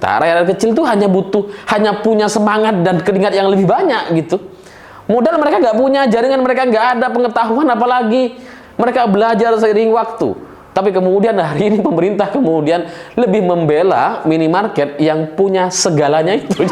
kita, rakyat kecil tuh hanya punya semangat dan keringat yang lebih banyak gitu. Modal mereka nggak punya, jaringan mereka nggak ada, pengetahuan apalagi mereka belajar seiring waktu. Tapi kemudian hari ini pemerintah kemudian lebih membela minimarket yang punya segalanya itu.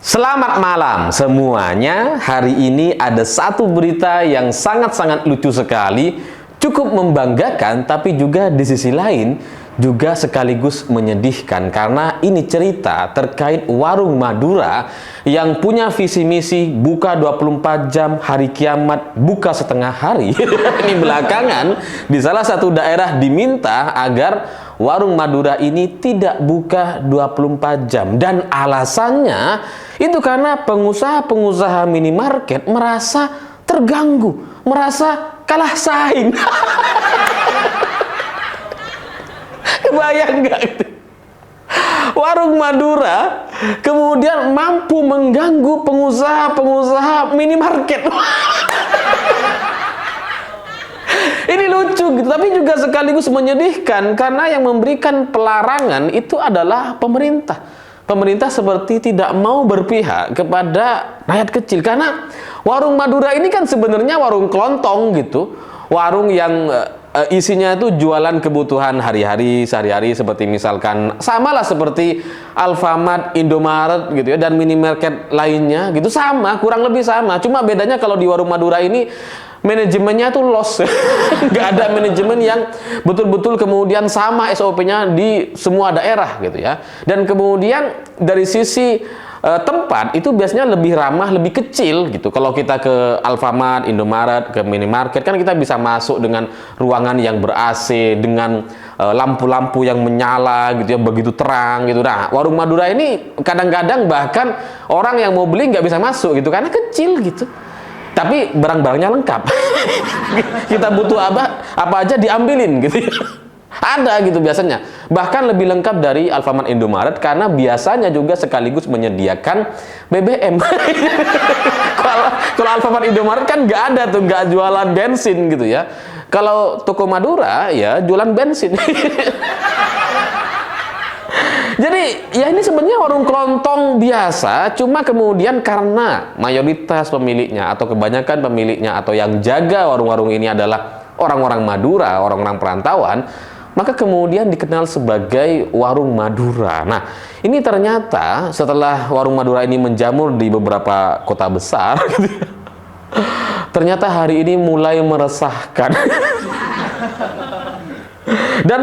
Selamat malam semuanya. Hari ini ada satu berita yang sangat-sangat lucu sekali, cukup membanggakan, tapi juga di sisi lain juga sekaligus menyedihkan, karena ini cerita terkait warung Madura yang punya visi misi buka 24 jam, hari kiamat buka setengah hari. Ini belakangan di salah satu daerah diminta agar warung Madura ini tidak buka 24 jam, dan alasannya itu karena pengusaha-pengusaha minimarket merasa terganggu, merasa kalah saing. Kebayang nggak itu? Warung Madura kemudian mampu mengganggu pengusaha-pengusaha minimarket. Ini lucu gitu, tapi juga sekaligus menyedihkan, karena yang memberikan pelarangan itu adalah pemerintah. Pemerintah seperti tidak mau berpihak kepada rakyat kecil, karena warung Madura ini kan sebenarnya warung kelontong gitu, warung yang isinya itu jualan kebutuhan hari-hari, sehari-hari, seperti misalkan samalah seperti Alfamart, Indomaret gitu ya, dan minimarket lainnya gitu, sama, kurang lebih sama. Cuma bedanya kalau di warung Madura ini manajemennya tuh loss. Nggak ada manajemen yang betul-betul kemudian sama SOP-nya di semua daerah gitu ya. Dan kemudian dari sisi tempat itu biasanya lebih ramah, lebih kecil gitu. Kalau kita ke Alfamart, Indomaret, ke minimarket kan kita bisa masuk dengan ruangan yang ber-AC, dengan lampu-lampu yang menyala gitu ya, begitu terang gitu. Nah, warung Madura ini kadang-kadang bahkan orang yang mau beli nggak bisa masuk gitu karena kecil gitu. Tapi barang-barangnya lengkap. Kita butuh apa aja diambilin gitu ya. Ada gitu biasanya. Bahkan lebih lengkap dari Alfamart, Indomaret, karena biasanya juga sekaligus menyediakan BBM. Kalau Alfamart, Indomaret kan nggak ada tuh, nggak jualan bensin gitu ya. Kalau toko Madura ya jualan bensin. Jadi ya ini sebenarnya warung kelontong biasa, cuma kemudian karena mayoritas pemiliknya atau kebanyakan pemiliknya atau yang jaga warung-warung ini adalah orang-orang Madura, orang-orang perantauan, maka kemudian dikenal sebagai warung Madura. Nah, ini ternyata setelah warung Madura ini menjamur di beberapa kota besar, ternyata hari ini mulai meresahkan. Dan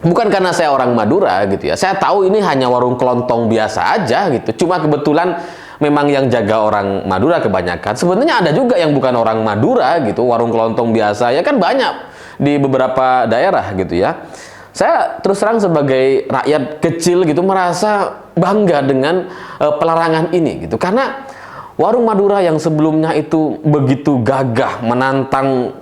bukan karena saya orang Madura gitu ya, saya tahu ini hanya warung kelontong biasa aja gitu. Cuma kebetulan memang yang jaga orang Madura kebanyakan. Sebenarnya ada juga yang bukan orang Madura gitu, warung kelontong biasa ya kan banyak di beberapa daerah gitu ya. Saya terus terang sebagai rakyat kecil gitu merasa bangga dengan pelarangan ini gitu, karena warung Madura yang sebelumnya itu begitu gagah menantang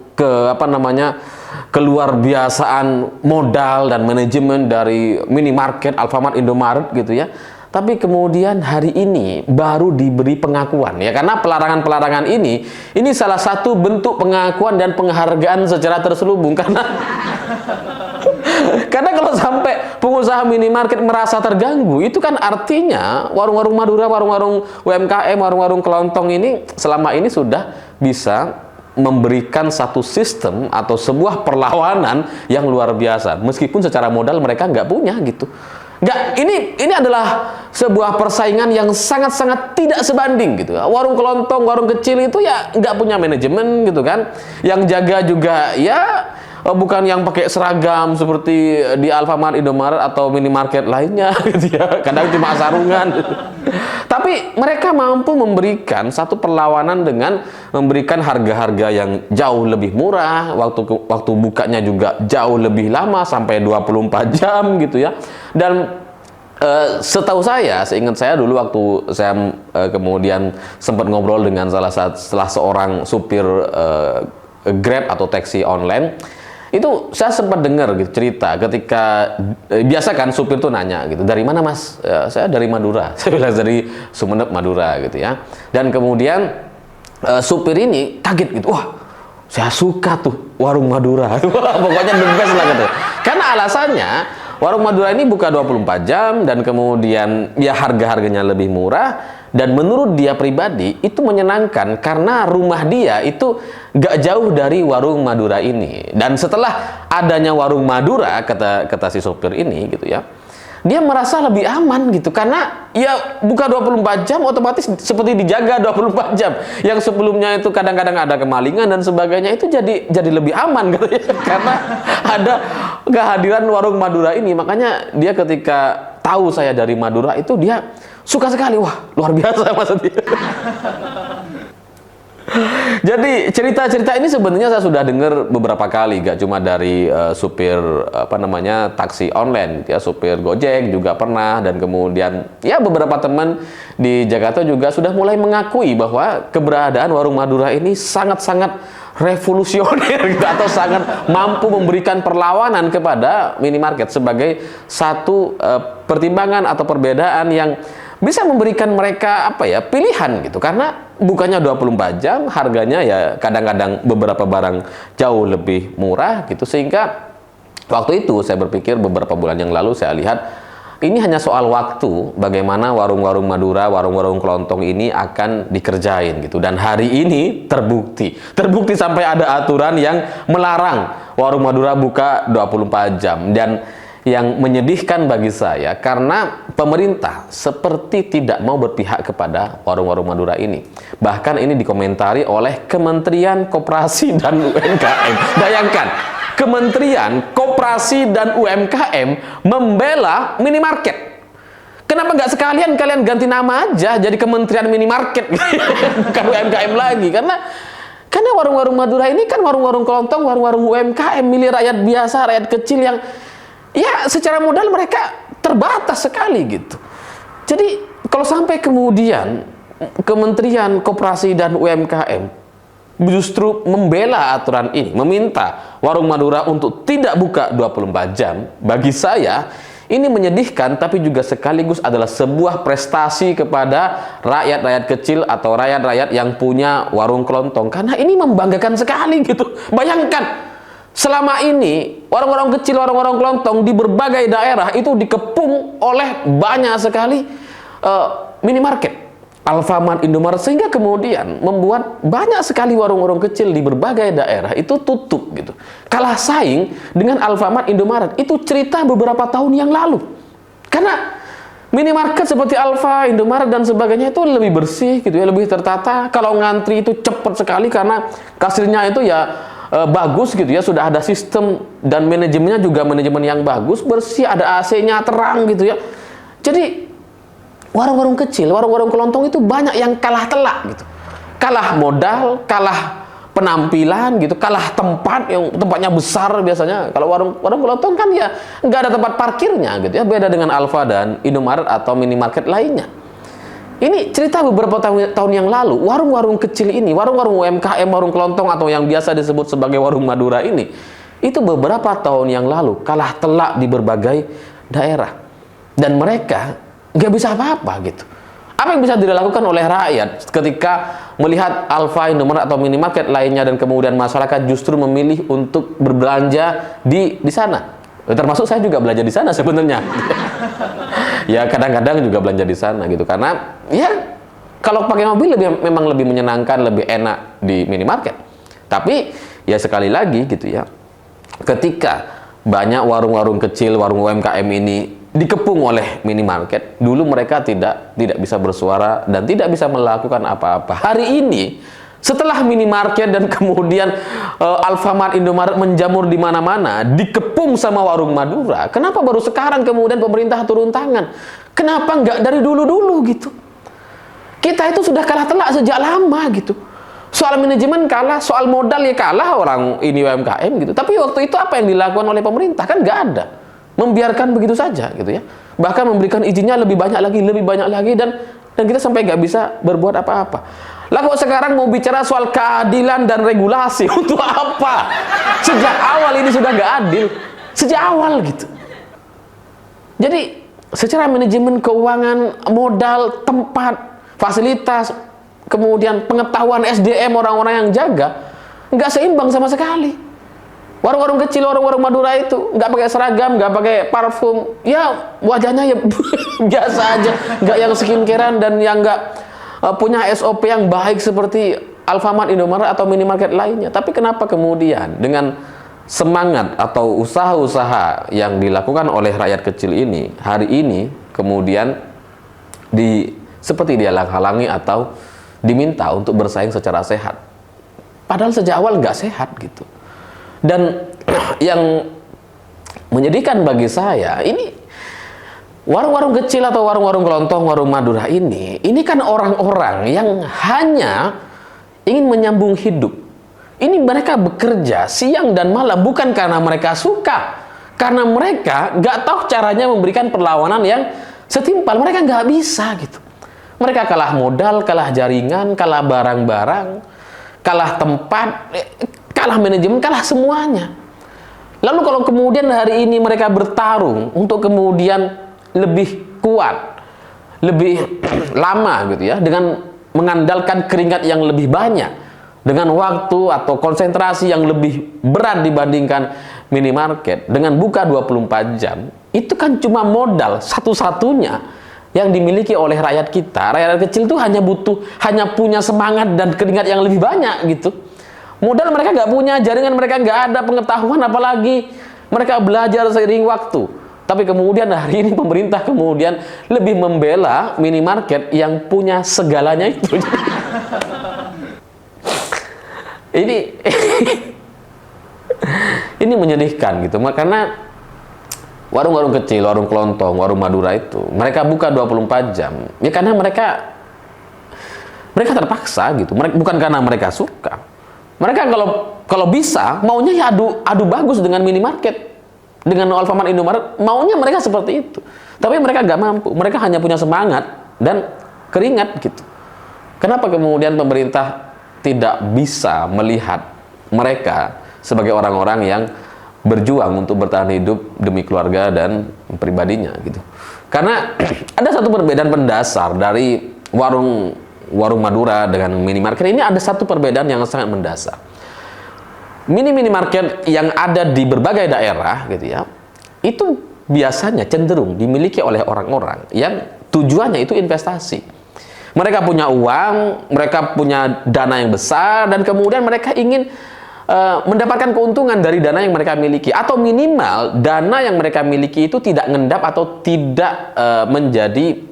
keluar biasaan modal dan manajemen dari minimarket, Alfamart, Indomaret gitu ya. Tapi kemudian hari ini baru diberi pengakuan ya, karena pelarangan-pelarangan ini salah satu bentuk pengakuan dan penghargaan secara terselubung, karena kalau sampai pengusaha minimarket merasa terganggu, itu kan artinya warung-warung Madura, warung-warung UMKM, warung-warung kelontong ini selama ini sudah bisa memberikan satu sistem atau sebuah perlawanan yang luar biasa, meskipun secara modal mereka nggak punya gitu. Ini adalah sebuah persaingan yang sangat-sangat tidak sebanding gitu. Warung kelontong, warung kecil itu ya nggak punya manajemen gitu kan. Yang jaga juga ya bukan yang pakai seragam seperti di Alfamart, Indomaret atau minimarket lainnya gitu ya. Kadang cuma sarungan. Tapi mereka mampu memberikan satu perlawanan dengan memberikan harga-harga yang jauh lebih murah, waktu bukanya juga jauh lebih lama sampai 24 jam gitu ya. Dan setahu saya, seingat saya dulu waktu saya kemudian sempat ngobrol dengan salah seorang supir Grab atau taksi online, Itu saya sempat dengar gitu cerita ketika biasa kan supir tuh nanya gitu, dari mana mas? Saya dari Madura. Saya bilang dari Sumeneb Madura gitu ya. Dan kemudian supir ini kaget gitu, wah saya suka tuh warung Madura. Pokoknya the best lah gitu. Karena alasannya warung Madura ini buka 24 jam dan kemudian ya harga-harganya lebih murah. Dan menurut dia pribadi itu menyenangkan karena rumah dia itu gak jauh dari warung Madura ini. Dan setelah adanya warung Madura, kata si sopir ini gitu ya, dia merasa lebih aman gitu karena ya buka 24 jam otomatis seperti dijaga 24 jam. Yang sebelumnya itu kadang-kadang ada kemalingan dan sebagainya, itu jadi lebih aman gitu ya. Karena ada kehadiran warung Madura ini. Makanya dia ketika tahu saya dari Madura itu dia suka sekali, wah luar biasa maksudnya. Jadi cerita-cerita ini sebenarnya saya sudah dengar beberapa kali, gak cuma dari supir taksi online, ya supir Gojek juga pernah, dan kemudian ya beberapa teman di Jakarta juga sudah mulai mengakui bahwa keberadaan warung Madura ini sangat-sangat revolusioner gitu, atau sangat mampu memberikan perlawanan kepada minimarket sebagai satu pertimbangan atau perbedaan yang bisa memberikan mereka pilihan gitu, karena bukannya 24 jam, harganya ya kadang-kadang beberapa barang jauh lebih murah gitu. Sehingga waktu itu saya berpikir beberapa bulan yang lalu, saya lihat ini hanya soal waktu bagaimana warung-warung Madura, warung-warung kelontong ini akan dikerjain gitu. Dan hari ini terbukti sampai ada aturan yang melarang warung Madura buka 24 jam. Dan yang menyedihkan bagi saya karena pemerintah seperti tidak mau berpihak kepada warung-warung Madura ini. Bahkan ini dikomentari oleh Kementerian Koperasi dan UMKM. Bayangkan, Kementerian Koperasi dan UMKM membela minimarket. Kenapa nggak sekalian kalian ganti nama aja jadi Kementerian Minimarket, bukan UMKM lagi? Karena warung-warung Madura ini kan warung-warung kelontong, warung-warung UMKM milik rakyat biasa, rakyat kecil yang ya secara modal mereka terbatas sekali gitu. Jadi kalau sampai kemudian Kementerian Koperasi dan UMKM justru membela aturan ini, meminta warung Madura untuk tidak buka 24 jam, bagi saya ini menyedihkan, tapi juga sekaligus adalah sebuah prestasi kepada rakyat-rakyat kecil atau rakyat-rakyat yang punya warung kelontong, karena ini membanggakan sekali gitu. Bayangkan, selama ini warung-warung kecil, warung-warung kelontong di berbagai daerah itu dikepung oleh banyak sekali minimarket, Alfamart, Indomaret, sehingga kemudian membuat banyak sekali warung-warung kecil di berbagai daerah itu tutup gitu. Kalah saing dengan Alfamart, Indomaret. Itu cerita beberapa tahun yang lalu. Karena minimarket seperti Alfa, Indomaret dan sebagainya itu lebih bersih gitu ya, lebih tertata. Kalau ngantri itu cepat sekali karena kasirnya itu ya bagus gitu ya, sudah ada sistem dan manajemennya juga manajemen yang bagus, bersih, ada AC-nya, terang gitu ya. Jadi warung-warung kecil, warung-warung kelontong itu banyak yang kalah telak gitu. Kalah modal, kalah penampilan gitu, kalah tempat, yang tempatnya besar biasanya. Kalau warung kelontong kan ya nggak ada tempat parkirnya gitu ya, beda dengan Alfa dan Indomaret atau minimarket lainnya. Ini cerita beberapa tahun yang lalu, warung-warung kecil ini, warung-warung UMKM, warung kelontong atau yang biasa disebut sebagai warung Madura ini, itu beberapa tahun yang lalu kalah telak di berbagai daerah. Dan mereka nggak bisa apa-apa gitu. Apa yang bisa dilakukan oleh rakyat ketika melihat Alfa, Indomaret atau minimarket lainnya dan kemudian masyarakat justru memilih untuk berbelanja di sana? Termasuk saya juga belanja di sana sebenarnya. Ya kadang-kadang juga belanja di sana gitu, karena ya kalau pakai mobil memang lebih menyenangkan, lebih enak di minimarket. Tapi ya sekali lagi gitu ya, ketika banyak warung-warung kecil, warung UMKM ini dikepung oleh minimarket, dulu mereka tidak bisa bersuara dan tidak bisa melakukan apa-apa. Hari ini setelah minimarket dan kemudian Alfamart, Indomaret menjamur di mana-mana, dikepung sama warung Madura, kenapa baru sekarang kemudian pemerintah turun tangan? Kenapa nggak dari dulu-dulu gitu? Kita itu sudah kalah telak sejak lama gitu. Soal manajemen kalah, soal modal ya kalah orang ini UMKM gitu. Tapi waktu itu apa yang dilakukan oleh pemerintah? Kan nggak ada. Membiarkan begitu saja gitu ya. Bahkan memberikan izinnya lebih banyak lagi dan dan kita sampai nggak bisa berbuat apa-apa. Lah kok sekarang mau bicara soal keadilan dan regulasi untuk apa? Sejak awal ini sudah nggak adil, sejak awal gitu. Jadi secara manajemen keuangan, modal, tempat, fasilitas, kemudian pengetahuan SDM orang-orang yang jaga nggak seimbang sama sekali. Warung-warung kecil, warung-warung Madura itu nggak pakai seragam, nggak pakai parfum, ya wajahnya ya biasa aja, nggak yang skincarean dan yang nggak punya SOP yang baik seperti Alfamart, Indomaret atau minimarket lainnya. Tapi kenapa kemudian dengan semangat atau usaha-usaha yang dilakukan oleh rakyat kecil ini hari ini kemudian seperti dihalang-halangi atau diminta untuk bersaing secara sehat, padahal sejak awal nggak sehat gitu. Dan yang menyedihkan bagi saya, ini warung-warung kecil atau warung-warung kelontong, warung Madura ini kan orang-orang yang hanya ingin menyambung hidup. Ini mereka bekerja siang dan malam bukan karena mereka suka, karena mereka nggak tahu caranya memberikan perlawanan yang setimpal. Mereka nggak bisa gitu. Mereka kalah modal, kalah jaringan, kalah barang-barang, kalah tempat, kalah manajemen, kalah semuanya. Lalu kalau kemudian hari ini mereka bertarung untuk kemudian lebih kuat, lebih lama gitu ya, dengan mengandalkan keringat yang lebih banyak, dengan waktu atau konsentrasi yang lebih berat dibandingkan minimarket, dengan buka 24 jam, itu kan cuma modal satu-satunya yang dimiliki oleh rakyat kita. Rakyat kecil itu hanya punya semangat dan keringat yang lebih banyak gitu. Modal mereka nggak punya, jaringan mereka nggak ada, pengetahuan apalagi mereka belajar seiring waktu. Tapi kemudian hari ini pemerintah kemudian lebih membela minimarket yang punya segalanya itu. Ini menyedihkan gitu, karena warung-warung kecil, warung kelontong, warung Madura itu mereka buka 24 jam ya karena mereka terpaksa gitu, bukan karena mereka suka. Mereka kalau bisa maunya ya adu bagus dengan minimarket, dengan Alfamart, Indomaret, maunya mereka seperti itu. Tapi mereka nggak mampu, mereka hanya punya semangat dan keringat gitu. Kenapa kemudian pemerintah tidak bisa melihat mereka sebagai orang-orang yang berjuang untuk bertahan hidup demi keluarga dan pribadinya gitu? Karena ada satu perbedaan mendasar dari warung Madura dengan minimarket ini, ada satu perbedaan yang sangat mendasar. Minimarket yang ada di berbagai daerah gitu ya, itu biasanya cenderung dimiliki oleh orang-orang yang tujuannya itu investasi. Mereka punya uang, mereka punya dana yang besar, dan kemudian mereka ingin mendapatkan keuntungan dari dana yang mereka miliki, atau minimal dana yang mereka miliki itu tidak ngendap atau tidak menjadi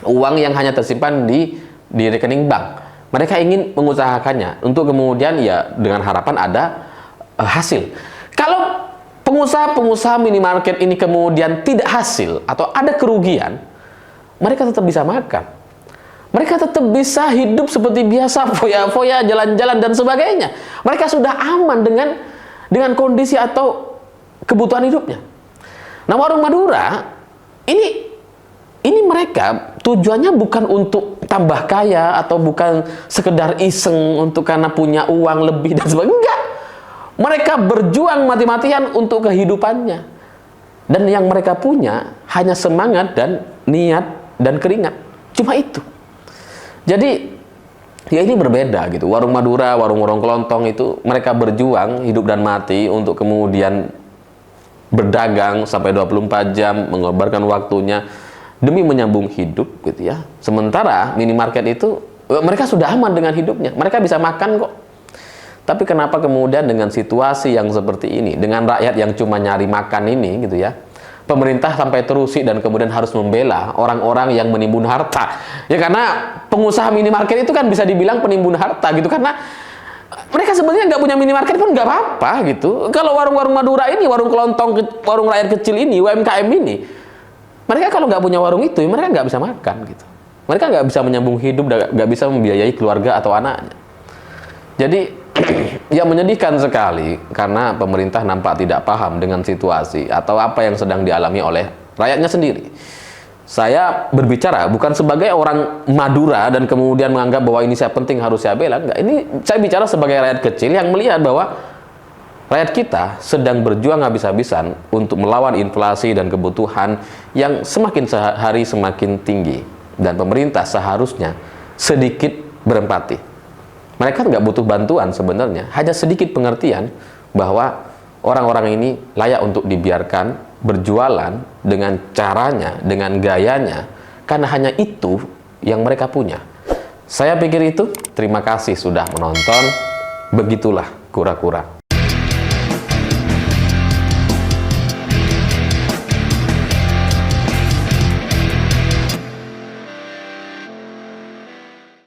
uang yang hanya tersimpan di rekening bank. Mereka ingin mengusahakannya untuk kemudian ya dengan harapan ada hasil. Kalau pengusaha minimarket ini kemudian tidak hasil atau ada kerugian, mereka tetap bisa makan. Mereka tetap bisa hidup seperti biasa, foya-foya, jalan-jalan dan sebagainya. Mereka sudah aman dengan kondisi atau kebutuhan hidupnya. Nah, warung Madura ini mereka tujuannya bukan untuk tambah kaya atau bukan sekedar iseng untuk karena punya uang lebih dan sebagainya. Enggak. Mereka berjuang mati-matian untuk kehidupannya. Dan yang mereka punya hanya semangat dan niat dan keringat. Cuma itu. Jadi ya ini berbeda gitu. Warung Madura, warung-warung kelontong itu mereka berjuang hidup dan mati untuk kemudian berdagang sampai 24 jam, mengorbankan waktunya demi menyambung hidup gitu ya. Sementara minimarket itu mereka sudah aman dengan hidupnya, mereka bisa makan kok. Tapi kenapa kemudian dengan situasi yang seperti ini, dengan rakyat yang cuma nyari makan ini gitu ya, pemerintah sampai terusik dan kemudian harus membela orang-orang yang menimbun harta. Ya karena pengusaha minimarket itu kan bisa dibilang penimbun harta gitu, karena mereka sebenarnya nggak punya minimarket pun nggak apa-apa gitu. Kalau warung-warung Madura ini, warung kelontong, warung rakyat kecil ini, UMKM ini, mereka kalau nggak punya warung itu, mereka nggak bisa makan gitu. Mereka nggak bisa menyambung hidup, nggak bisa membiayai keluarga atau anaknya. Jadi ya menyedihkan sekali karena pemerintah nampak tidak paham dengan situasi atau apa yang sedang dialami oleh rakyatnya sendiri. saya berbicara bukan sebagai orang Madura dan kemudian menganggap bahwa ini saya penting harus saya bela. Enggak, ini saya bicara sebagai rakyat kecil yang melihat bahwa rakyat kita sedang berjuang habis-habisan untuk melawan inflasi dan kebutuhan yang semakin hari semakin tinggi. Dan pemerintah seharusnya sedikit berempati. Mereka nggak butuh bantuan sebenarnya, hanya sedikit pengertian bahwa orang-orang ini layak untuk dibiarkan berjualan dengan caranya, dengan gayanya, karena hanya itu yang mereka punya. Saya pikir itu. Terima kasih sudah menonton. Begitulah kura-kura.